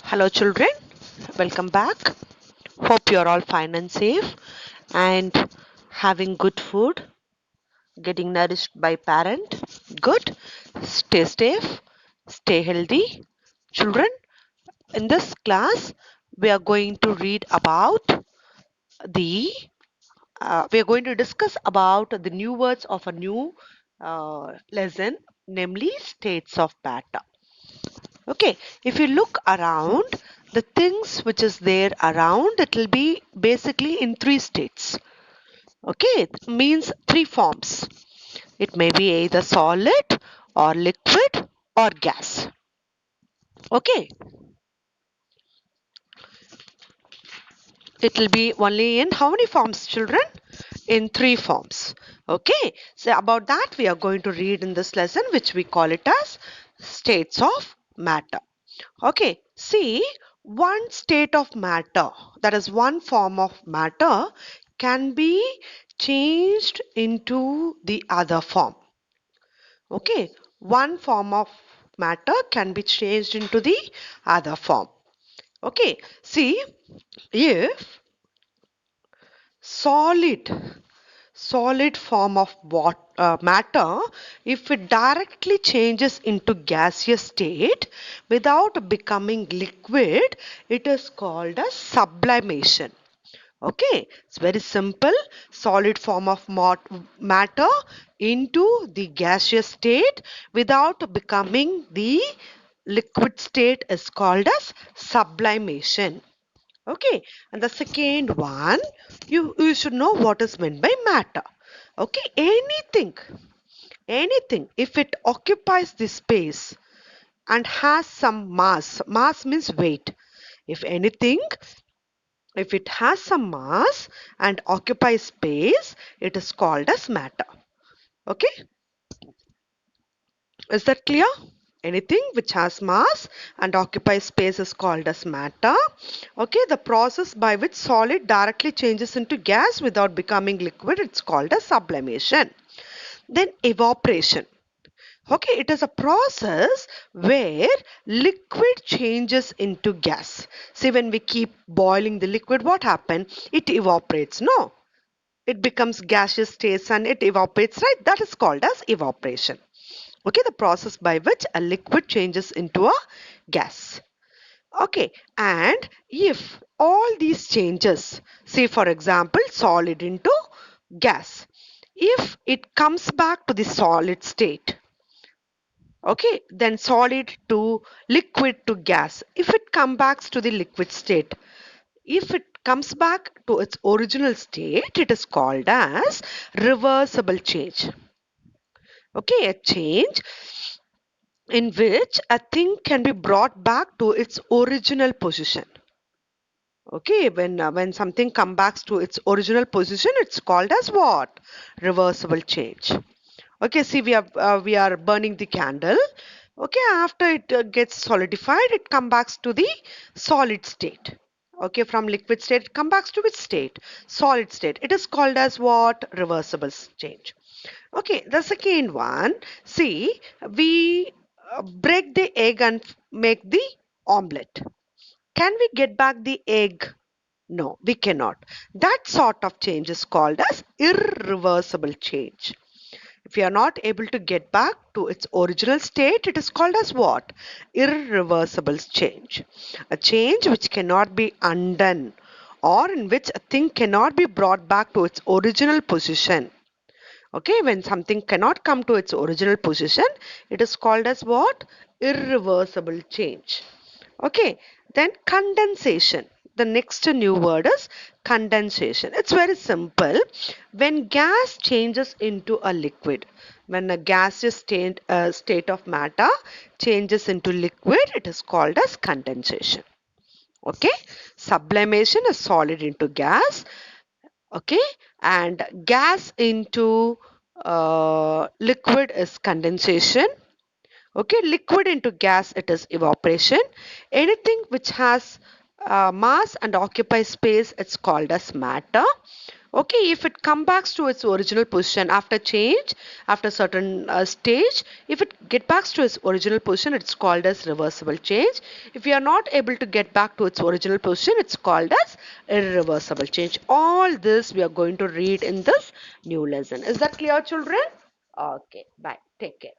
Hello children, welcome back. Hope you're all fine and safe and having good food, getting nourished by parent. Good. Stay safe, stay healthy. Children, in this class we are going to read about the we are going to discuss about the new words of a new lesson, namely states of matter. Okay, if you look around, the things which is there around, it will be basically in three states. Okay, it means three forms. It may be either solid or liquid or gas. Okay, it will be only in how many forms, children? In three forms. Okay, so about that we are going to read in this lesson, which we call it as states of matter. Okay, see, one state of matter, that is one form of matter, can be changed into the other form. Okay, one form of matter can be changed into the other form. Okay, see, if solid solid form of matter, if it directly changes into gaseous state without becoming liquid, it is called as sublimation. Okay, it's very simple. Solid form of matter into the gaseous state without becoming the liquid state is called as sublimation. Okay, and the second one, you should know what is meant by matter. Okay, anything, if it occupies the space and has some mass means weight. If anything, if it has some mass and occupies space, it is called as matter. Okay, is that clear? Anything which has mass and occupies space is called as matter. Okay, the process by which solid directly changes into gas without becoming liquid, it's called as sublimation. Then evaporation. Okay, it is a process where liquid changes into gas. See, when we keep boiling the liquid, what happens? It evaporates, no? It becomes gaseous state and it evaporates, right? That is called as evaporation. Okay, the process by which a liquid changes into a gas. Okay, and if all these changes, say for example, solid into gas, if it comes back to the solid state, okay, then solid to liquid to gas, if it comes back to the liquid state, if it comes back to its original state, it is called as reversible change. Okay, a change in which a thing can be brought back to its original position. Okay, when something comes back to its original position, it's called as what? Reversible change. Okay, see, we are burning the candle. Okay, after it gets solidified, it comes back to the solid state. Okay, from liquid state, it comes back to which state? Solid state. It is called as what? Reversible change. Okay, the second one, see, we break the egg and make the omelette. Can we get back the egg? No, we cannot. That sort of change is called as irreversible change. If you are not able to get back to its original state, it is called as what? Irreversible change. A change which cannot be undone or in which a thing cannot be brought back to its original position. Okay, when something cannot come to its original position, it is called as what? Irreversible change. Okay, then condensation. The next new word is condensation. It's very simple. When gas changes into a liquid, when a gaseous state of matter changes into liquid, it is called as condensation. Okay, sublimation is solid into gas. Okay, and gas into liquid is condensation. Okay, liquid into gas, it is evaporation. Anything which has mass and occupies space, it's called as matter. Okay, if it comes back to its original position after change, after certain stage, if it get back to its original position, it's called as reversible change. If we are not able to get back to its original position, it's called as irreversible change. All this we are going to read in this new lesson. Is that clear, children? Okay, bye. Take care.